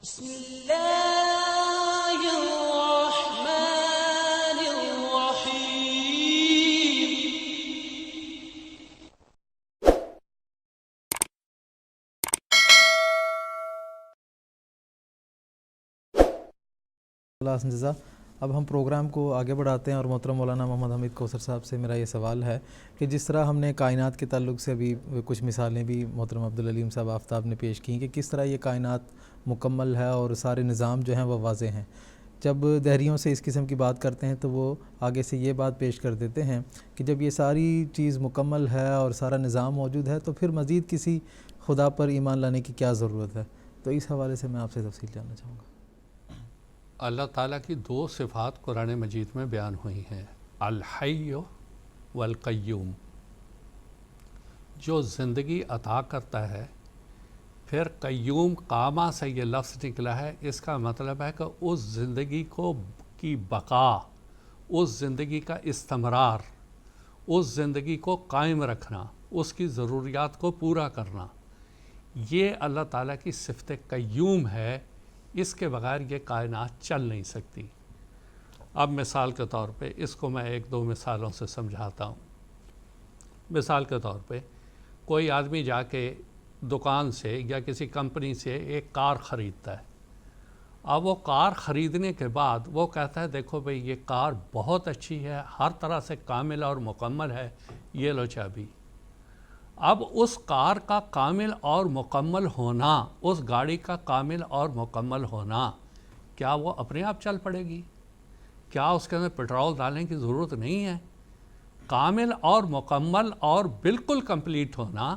بسم الله الرحمن الرحيم. جزا اب ہم پروگرام کو آگے بڑھاتے ہیں اور محترم مولانا محمد حمید کوثر صاحب سے میرا یہ سوال ہے کہ جس طرح ہم نے کائنات کے تعلق سے ابھی کچھ مثالیں بھی محترم عبدالعلیم صاحب آفتاب نے پیش کیں کہ کس طرح یہ کائنات مکمل ہے اور سارے نظام جو ہیں وہ واضح ہیں. جب دہریوں سے اس قسم کی بات کرتے ہیں تو وہ آگے سے یہ بات پیش کر دیتے ہیں کہ جب یہ ساری چیز مکمل ہے اور سارا نظام موجود ہے تو پھر مزید کسی خدا پر ایمان لانے کی کیا ضرورت ہے. تو اس حوالے سے میں آپ سے تفصیل جاننا چاہوں گا. اللہ تعالیٰ کی دو صفات قرآن مجید میں بیان ہوئی ہیں، الحی والقیوم، جو زندگی عطا کرتا ہے. پھر قیوم، قامہ سے یہ لفظ نکلا ہے، اس کا مطلب ہے کہ اس زندگی کی بقا، اس زندگی کا استمرار، اس زندگی کو قائم رکھنا، اس کی ضروریات کو پورا کرنا، یہ اللہ تعالیٰ کی صفت قیوم ہے. اس کے بغیر یہ کائنات چل نہیں سکتی. اب مثال کے طور پہ اس کو میں ایک دو مثالوں سے سمجھاتا ہوں. مثال کے طور پہ کوئی آدمی جا کے دکان سے یا کسی کمپنی سے ایک کار خریدتا ہے. اب وہ کار خریدنے کے بعد وہ کہتا ہے دیکھو بھئی یہ کار بہت اچھی ہے، ہر طرح سے کامل اور مکمل ہے، یہ لو چابی. اب اس کار کا کامل اور مکمل ہونا، اس گاڑی کا کامل اور مکمل ہونا، کیا وہ اپنے آپ چل پڑے گی؟ کیا اس کے اندر پیٹرول ڈالنے کی ضرورت نہیں ہے؟ کامل اور مکمل اور بالکل کمپلیٹ ہونا،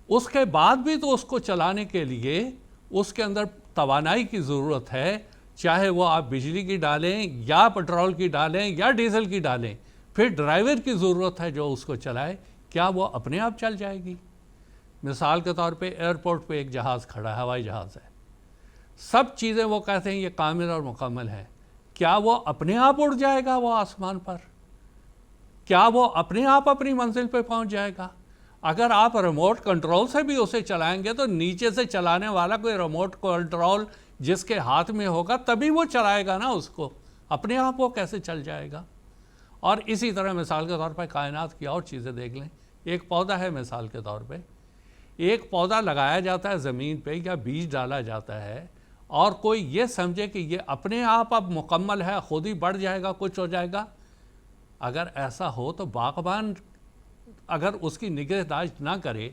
اس کے بعد بھی تو اس کو چلانے کے لیے اس کے اندر توانائی کی ضرورت ہے، چاہے وہ آپ بجلی کی ڈالیں یا پیٹرول کی ڈالیں یا ڈیزل کی ڈالیں. پھر ڈرائیور کی ضرورت ہے جو اس کو چلائے. کیا وہ اپنے آپ چل جائے گی؟ مثال کے طور پہ ایئرپورٹ پہ ایک جہاز کھڑا ہے، ہوائی جہاز ہے، سب چیزیں وہ کہتے ہیں یہ کامل اور مکمل ہے. کیا وہ اپنے آپ اڑ جائے گا وہ آسمان پر؟ کیا وہ اپنے آپ اپنی منزل پہ پہنچ جائے گا؟ اگر آپ ریموٹ کنٹرول سے بھی اسے چلائیں گے تو نیچے سے چلانے والا کوئی ریموٹ کنٹرول جس کے ہاتھ میں ہوگا تبھی وہ چلائے گا نا اس کو. اپنے آپ وہ کیسے چل جائے گا؟ اور اسی طرح مثال کے طور پہ کائنات کی اور چیزیں دیکھ لیں. ایک پودا ہے، مثال کے طور پہ ایک پودا لگایا جاتا ہے زمین پہ یا بیج ڈالا جاتا ہے، اور کوئی یہ سمجھے کہ یہ اپنے آپ اب مکمل ہے، خود ہی بڑھ جائے گا، کچھ ہو جائے گا. اگر ایسا ہو تو باغبان اگر اس کی نگہداشت نہ کرے،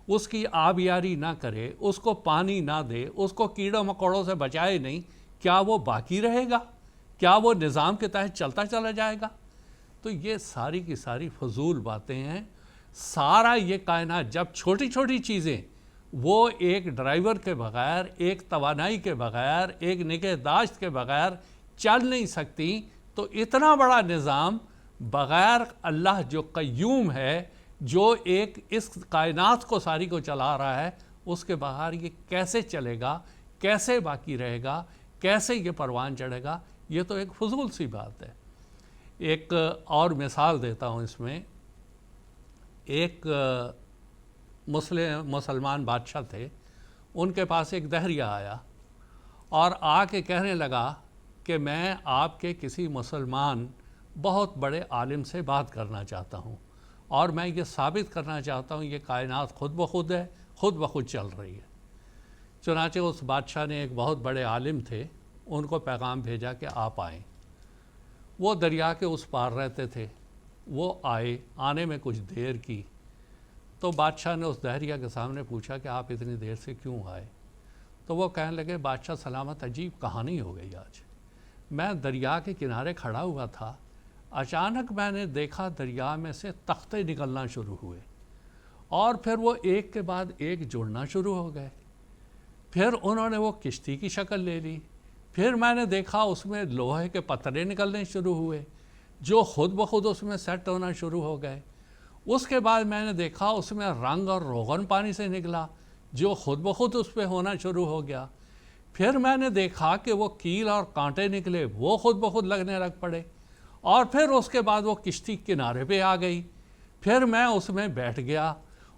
اس کی آبیاری نہ کرے، اس کو پانی نہ دے، اس کو کیڑوں مکوڑوں سے بچائے نہیں، کیا وہ باقی رہے گا؟ کیا وہ نظام کے تحت چلتا چلا جائے گا؟ تو یہ ساری کی ساری فضول باتیں ہیں. سارا یہ کائنات جب چھوٹی چھوٹی چیزیں وہ ایک ڈرائیور کے بغیر، ایک توانائی کے بغیر، ایک نگہداشت کے بغیر چل نہیں سکتی، تو اتنا بڑا نظام بغیر اللہ جو قیوم ہے، جو ایک اس کائنات کو ساری کو چلا رہا ہے، اس کے بغیر یہ کیسے چلے گا؟ کیسے باقی رہے گا؟ کیسے یہ پروان چڑھے گا؟ یہ تو ایک فضول سی بات ہے. ایک اور مثال دیتا ہوں اس میں. ایک مسلمان بادشاہ تھے، ان کے پاس ایک دہریہ آیا اور آ کے کہنے لگا کہ میں آپ کے کسی مسلمان بہت بڑے عالم سے بات کرنا چاہتا ہوں، اور میں یہ ثابت کرنا چاہتا ہوں یہ کائنات خود بخود ہے، خود بخود چل رہی ہے. چنانچہ اس بادشاہ نے ایک بہت بڑے عالم تھے، ان کو پیغام بھیجا کہ آپ آئیں. وہ دریا کے اس پار رہتے تھے. وہ آئے، آنے میں کچھ دیر کی تو بادشاہ نے اس دہریہ کے سامنے پوچھا کہ آپ اتنی دیر سے کیوں آئے؟ تو وہ کہنے لگے بادشاہ سلامت، عجیب کہانی ہو گئی آج. میں دریا کے کنارے کھڑا ہوا تھا، اچانک میں نے دیکھا دریا میں سے تختے نکلنا شروع ہوئے، اور پھر وہ ایک کے بعد ایک جڑنا شروع ہو گئے. پھر انہوں نے وہ کشتی کی شکل لے لی. پھر میں نے دیکھا اس میں لوہے کے پترے نکلنے شروع ہوئے جو خود بخود اس میں سیٹ ہونا شروع ہو گئے. اس کے بعد میں نے دیکھا اس میں رنگ اور روغن پانی سے نکلا جو خود بخود اس پہ ہونا شروع ہو گیا. پھر میں نے دیکھا کہ وہ کیل اور کانٹے نکلے، وہ خود بخود لگنے لگ پڑے. اور پھر اس کے بعد وہ کشتی کنارے پہ آ گئی. پھر میں اس میں بیٹھ گیا.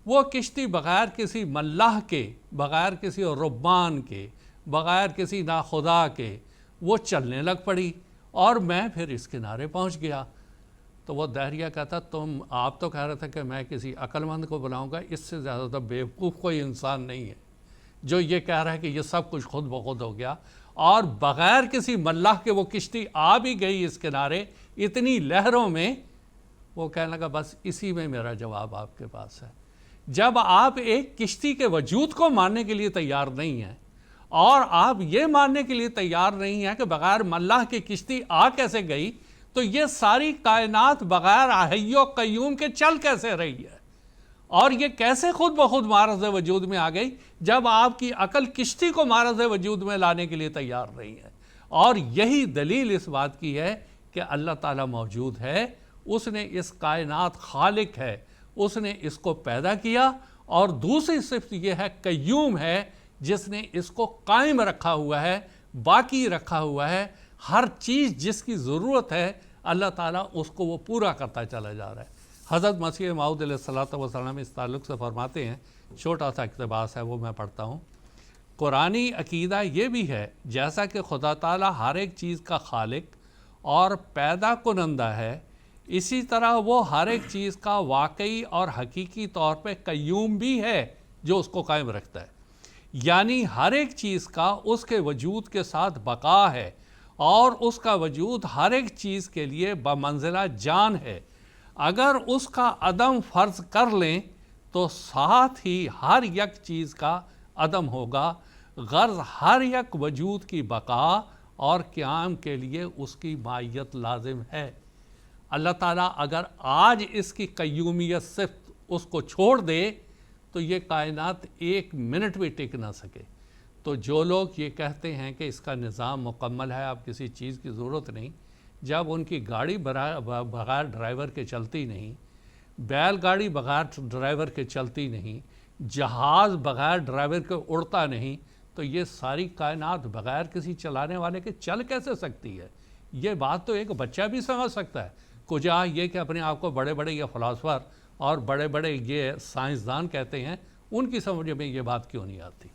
وہ کشتی بغیر کسی ملاح کے، بغیر کسی ربان کے، بغیر کسی ناخدا کے وہ چلنے لگ پڑی اور میں پھر اس کنارے پہنچ گیا۔ تو وہ دہریہ کہتا آپ تو کہہ رہے تھے کہ میں کسی عقل مند کو بلاؤں گا، اس سے زیادہ تو بیوقوف کوئی انسان نہیں ہے جو یہ کہہ رہا ہے کہ یہ سب کچھ خود بخود ہو گیا، اور بغیر کسی ملاح کے وہ کشتی آ بھی گئی اس کنارے اتنی لہروں میں۔ وہ کہنے لگا بس اسی میں میرا جواب آپ کے پاس ہے۔ جب آپ ایک کشتی کے وجود کو ماننے کے لیے تیار نہیں ہیں اور آپ یہ ماننے کے لیے تیار نہیں ہیں کہ بغیر ملاح کی کشتی آ کیسے گئی، تو یہ ساری کائنات بغیر حی و قیوم کے چل کیسے رہی ہے، اور یہ کیسے خود بخود معرض وجود میں آ گئی جب آپ کی عقل کشتی کو معرض وجود میں لانے کے لیے تیار نہیں ہے۔ اور یہی دلیل اس بات کی ہے کہ اللہ تعالیٰ موجود ہے، اس نے اس کائنات خالق ہے، اس نے اس کو پیدا کیا، اور دوسری صفت یہ ہے قیوم ہے، جس نے اس کو قائم رکھا ہوا ہے، باقی رکھا ہوا ہے۔ ہر چیز جس کی ضرورت ہے اللہ تعالیٰ اس کو وہ پورا کرتا چلا جا رہا ہے۔ حضرت مسیح موعود علیہ السلام اس تعلق سے فرماتے ہیں، چھوٹا سا اقتباس ہے وہ میں پڑھتا ہوں۔ قرآنی عقیدہ یہ بھی ہے جیسا کہ خدا تعالیٰ ہر ایک چیز کا خالق اور پیدا کنندہ ہے، اسی طرح وہ ہر ایک چیز کا واقعی اور حقیقی طور پہ قیوم بھی ہے جو اس کو قائم رکھتا ہے۔ یعنی ہر ایک چیز کا اس کے وجود کے ساتھ بقا ہے، اور اس کا وجود ہر ایک چیز کے لیے بمنزلہ جان ہے۔ اگر اس کا عدم فرض کر لیں تو ساتھ ہی ہر یک چیز کا عدم ہوگا، غرض ہر یک وجود کی بقا اور قیام کے لیے اس کی مائیت لازم ہے۔ اللہ تعالیٰ اگر آج اس کی قیومیت صفت اس کو چھوڑ دے تو یہ کائنات ایک منٹ بھی ٹک نہ سکے۔ تو جو لوگ یہ کہتے ہیں کہ اس کا نظام مکمل ہے، اب کسی چیز کی ضرورت نہیں، جب ان کی گاڑی بغیر ڈرائیور کے چلتی نہیں، بیل گاڑی بغیر ڈرائیور کے چلتی نہیں، جہاز بغیر ڈرائیور کے اڑتا نہیں، تو یہ ساری کائنات بغیر کسی چلانے والے کے چل کیسے سکتی ہے؟ یہ بات تو ایک بچہ بھی سمجھ سکتا ہے، کجا یہ کہ اپنے آپ کو بڑے بڑے یہ فلاسفر اور بڑے بڑے یہ سائنسدان کہتے ہیں، ان کی سمجھ میں یہ بات کیوں نہیں آتی؟